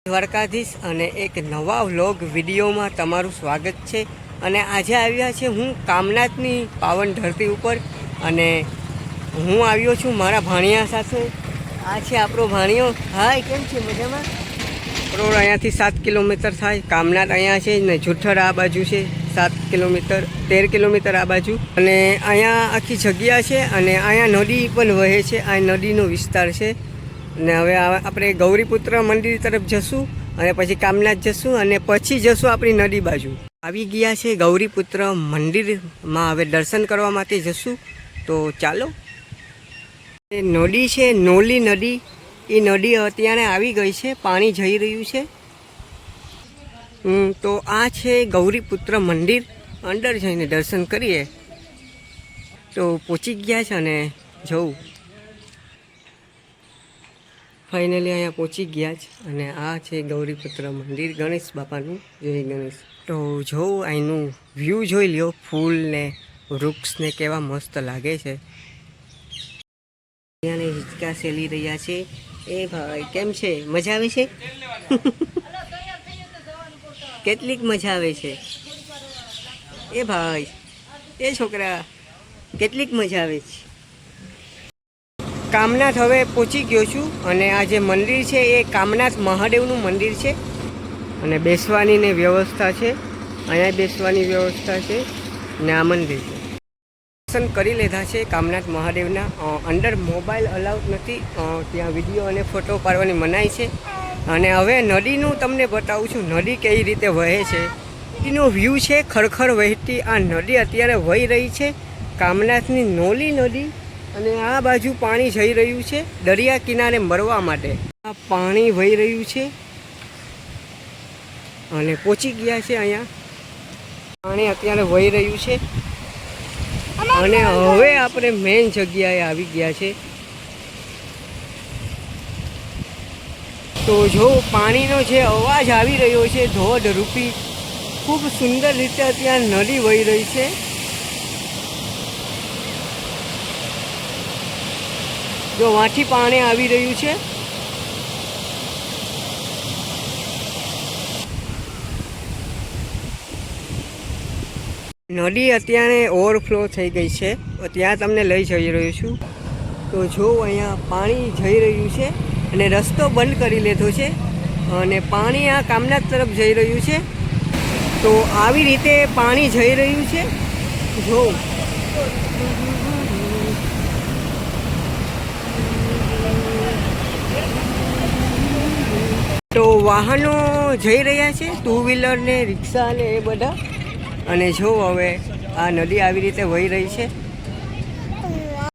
દ્વારકાધીશ અને એક નવા વ્લોગ વિડીયોમાં તમારું સ્વાગત છે। અને આજે આવ્યા છે હું કામનાથની પાવન ધરતી ઉપર અને હું આવ્યો છું મારા ભાણિયા સાથે। આ છે આપણો ભાણિયો। હાય, કેમ છે? મજામાં? રોડ અહીંયાથી 7 કિલોમીટર થાય। કામનાથ અહીંયા છે ને જુઠ્ઠર આ બાજુ છે 7 કિલોમીટર 13 કિલોમીટર આ બાજુ। અને અહીંયા આખી જગ્યા છે અને અહીંયા નદી પણ વહે છે। આ નદીનો વિસ્તાર છે। ને હવે આપણે ગૌરીપુત્ર મંદિર તરફ જશું અને પછી કામનાથ જશું અને પછી જશું આપણી નદી બાજુ। આવી ગયા છે ગૌરીપુત્ર મંદિરમાં, હવે દર્શન કરવા માટે જશું। તો ચાલો। એ નદી છે નોલી નદી, એ નદી અત્યારે આવી ગઈ છે, પાણી જઈ રહ્યું છે। તો આ છે ગૌરીપુત્ર મંદિર, અંદર જઈને દર્શન કરીએ। તો પહોંચી ગયા છે અને જવું ફાઇનલી અહીંયા પહોંચી ગયા છે અને આ છે ગૌરીપુત્ર મંદિર, ગણેશ બાપાનું। જય ગણેશ। તો જોઉં અહીંનું વ્યૂ જોઈ લ્યો, ફૂલ ને વૃક્ષને કેવા મસ્ત લાગે છે। અહીંયાને હિંચકા સેલી રહ્યા છે। એ ભાઈ કેમ છે? મજા આવે છે? કેટલીક મજા આવે છે? એ ભાઈ, એ છોકરા, કેટલીક મજા આવે છે? કામનાથ હવે પહોંચી ગયો છું અને આ જે મંદિર છે એ કામનાથ મહાદેવનું મંદિર છે અને બેસવાની ને વ્યવસ્થા છે, અહીંયા બેસવાની વ્યવસ્થા છે ને આ મંદિર છે। દર્શન કરી લીધા છે કામનાથ મહાદેવના। અંદર મોબાઈલ અલાઉડ નથી, ત્યાં વિડીયો અને ફોટો પાડવાની મનાઈ છે। અને હવે નદીનું તમને બતાવું છું, નદી કઈ રીતે વહે છે। નદીનો વ્યૂ છે, ખરખર વહેતી આ નદી અત્યારે વહી રહી છે, કામનાથની નોલી નદી। અને આ બાજુ પાણી જઈ રહ્યું છે દરિયા કિનારે મરવા માટે। આ પાણી વહી રહ્યું છે અને પહોંચી ગયા છે અહીંયા, પાણી અત્યારે વહી રહ્યું છે અને હવે આપણે મેઇન જગ્યાએ આવી ગયા છે। તો જો પાણીનો જે અવાજ આવી રહ્યો છે ધોધ રૂપી, ખૂબ સુંદર રીતે અત્યારે નદી વહી રહી છે। જો વાંથી પાણી આવી રહ્યું છે। નદી અત્યારે ઓવરફ્લો થઈ ગઈ છે, ત્યાં તમને લઈ જઈ રહ્યો છું। તો જો અહીંયા પાણી જઈ રહ્યું છે અને રસ્તો બંધ કરી લીધો છે અને પાણી આ કામનાથ તરફ જઈ રહ્યું છે। તો આવી રીતે પાણી જઈ રહ્યું છે। જો તો વાહનો જઈ રહ્યા છે, 2 વ્હીલર ને રિક્ષા ને એ બધા। અને જો હવે આ નદી આવી રીતે વહી રહી છે।